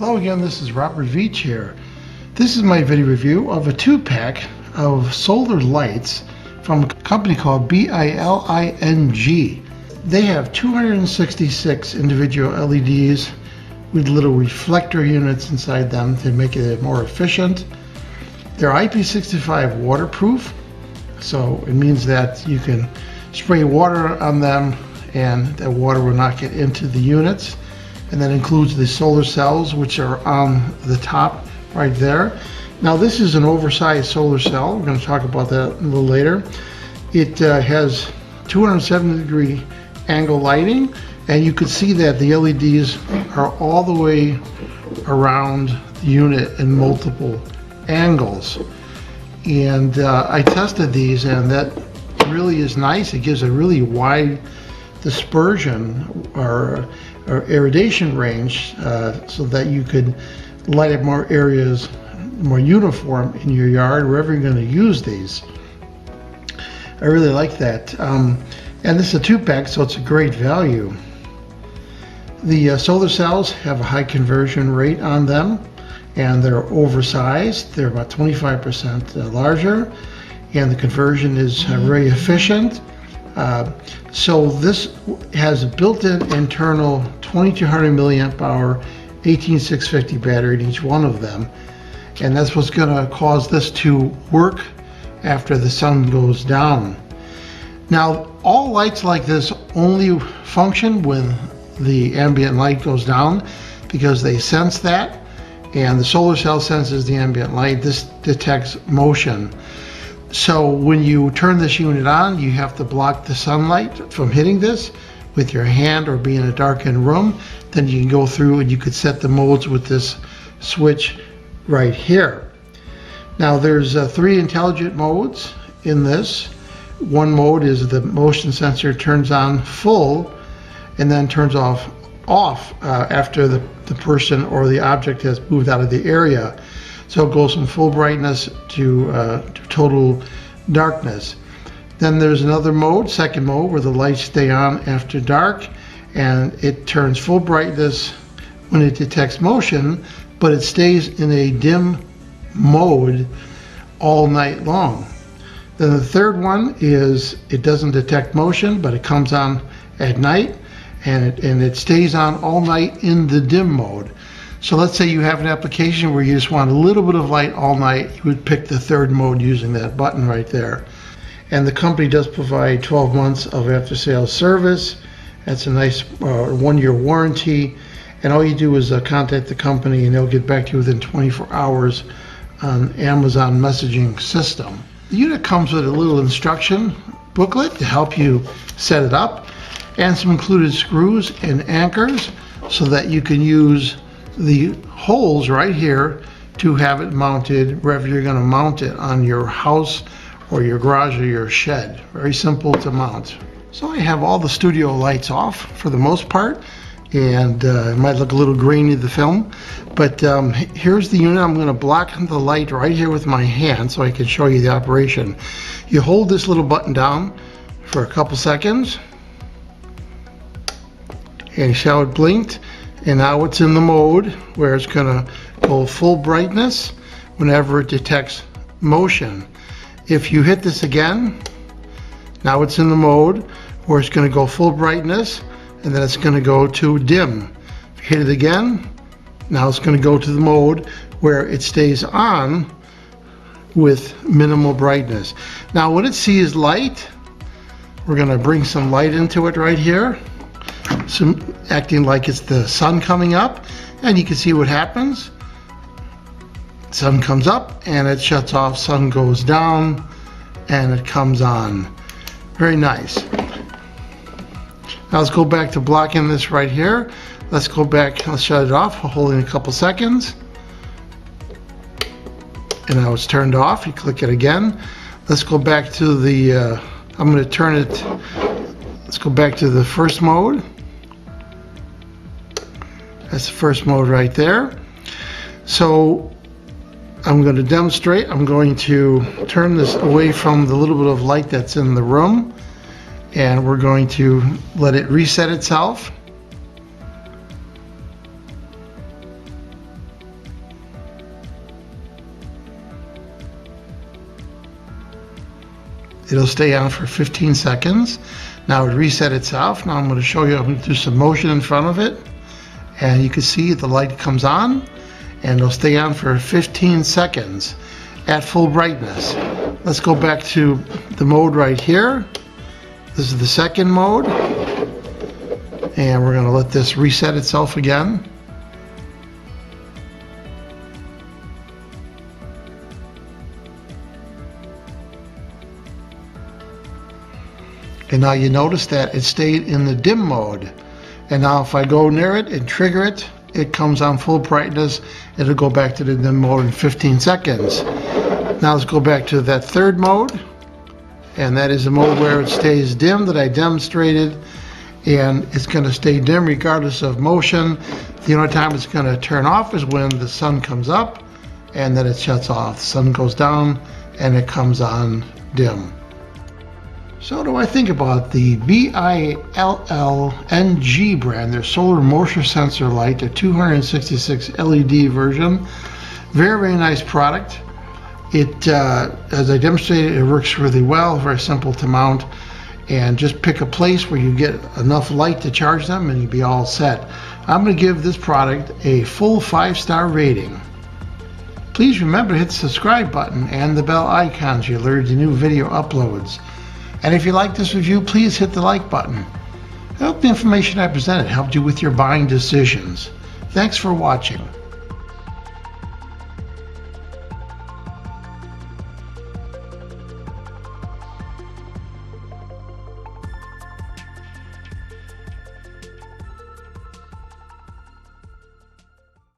Hello again, this is Robert Veach here. This is my video review of a 2-pack of solar lights from a company called Biling. They have 266 individual LEDs with little reflector units inside them to make it more efficient. They're IP65 waterproof, so it means that you can spray water on them and that water will not get into the units. And that includes the solar cells, which are on the top right there. Now this is an oversized solar cell. We're going to talk about that a little later. It has 270-degree angle lighting, and you can see that the LEDs are all the way around the unit in multiple angles. And I tested these, and that really is nice. It gives a really wide dispersion or irradiation range, so that you could light up more areas more uniform in your yard, wherever you're going to use these. I really like that. And this is a 2-pack, so it's a great value. The solar cells have a high conversion rate on them, and they're oversized. They're about 25% larger, and the conversion is very efficient. So this has a built-in internal 2200 milliamp hour 18650 battery in each one of them, and that's what's going to cause this to work after the sun goes down. Now all lights like this only function when the ambient light goes down, because they sense that, and the solar cell senses the ambient light. This detects motion. So when you turn this unit on, you have to block the sunlight from hitting this with your hand or be in a darkened room. Then you can go through and you could set the modes with this switch right here. Now there's 3 intelligent modes in this. One mode is the motion sensor turns on full and then turns off after the person or the object has moved out of the area. So it goes from full brightness to total darkness. Then there's another mode, second mode, where the lights stay on after dark, and it turns full brightness when it detects motion, but it stays in a dim mode all night long. Then the third one is it doesn't detect motion, but it comes on at night, and it stays on all night in the dim mode. So let's say you have an application where you just want a little bit of light all night, you would pick the third mode using that button right there. And the company does provide 12 months of after-sales service. That's a nice 1-year warranty. And all you do is contact the company and they'll get back to you within 24 hours on Amazon messaging system. The unit comes with a little instruction booklet to help you set it up, and some included screws and anchors so that you can use the holes right here to have it mounted wherever you're going to mount it, on your house or your garage or your shed. Very simple to mount. So I have all the studio lights off for the most part, and it might look a little grainy, the film, but here's the unit. I'm going to block the light right here with my hand so I can show you the operation. You hold this little button down for a couple seconds and you see how it blinked. And now it's in the mode where it's going to go full brightness whenever it detects motion. If you hit this again, now it's in the mode where it's going to go full brightness, and then it's going to go to dim. If you hit it again, now it's going to go to the mode where it stays on with minimal brightness. Now when it sees light, we're going to bring some light into it right here. Acting like it's the sun coming up, and you can see what happens. Sun comes up and it shuts off, sun goes down and it comes on. Very nice. Now let's go back to blocking this right here. Let's go back, let's shut it off, holding a couple seconds. And now it's turned off. You click it again. Let's go back to the, I'm going to turn it, let's go back to the first mode. That's the first mode right there. So I'm going to demonstrate. I'm going to turn this away from the little bit of light that's in the room, and we're going to let it reset itself. It'll stay on for 15 seconds. Now it reset itself. Now I'm going to show you, I'm going to do some motion in front of it. And you can see the light comes on and it'll stay on for 15 seconds at full brightness. Let's go back to the mode right here. This is the second mode. And we're going to let this reset itself again. And now you notice that it stayed in the dim mode. And now if I go near it and trigger it, it comes on full brightness. It'll go back to the dim mode in 15 seconds. Now let's go back to that third mode. And that is the mode where it stays dim that I demonstrated. And it's going to stay dim regardless of motion. The only time it's going to turn off is when the sun comes up and then it shuts off. The sun goes down and it comes on dim. So what do I think about the Biling brand, their solar moisture sensor light, their 266 LED version. Very, very nice product. It, as I demonstrated, it works really well, very simple to mount, and just pick a place where you get enough light to charge them and you'll be all set. I'm going to give this product a full 5-star rating. Please remember to hit the subscribe button and the bell icon to alert you new video uploads. And if you like this review, please hit the like button. I hope the information I presented helped you with your buying decisions. Thanks for watching.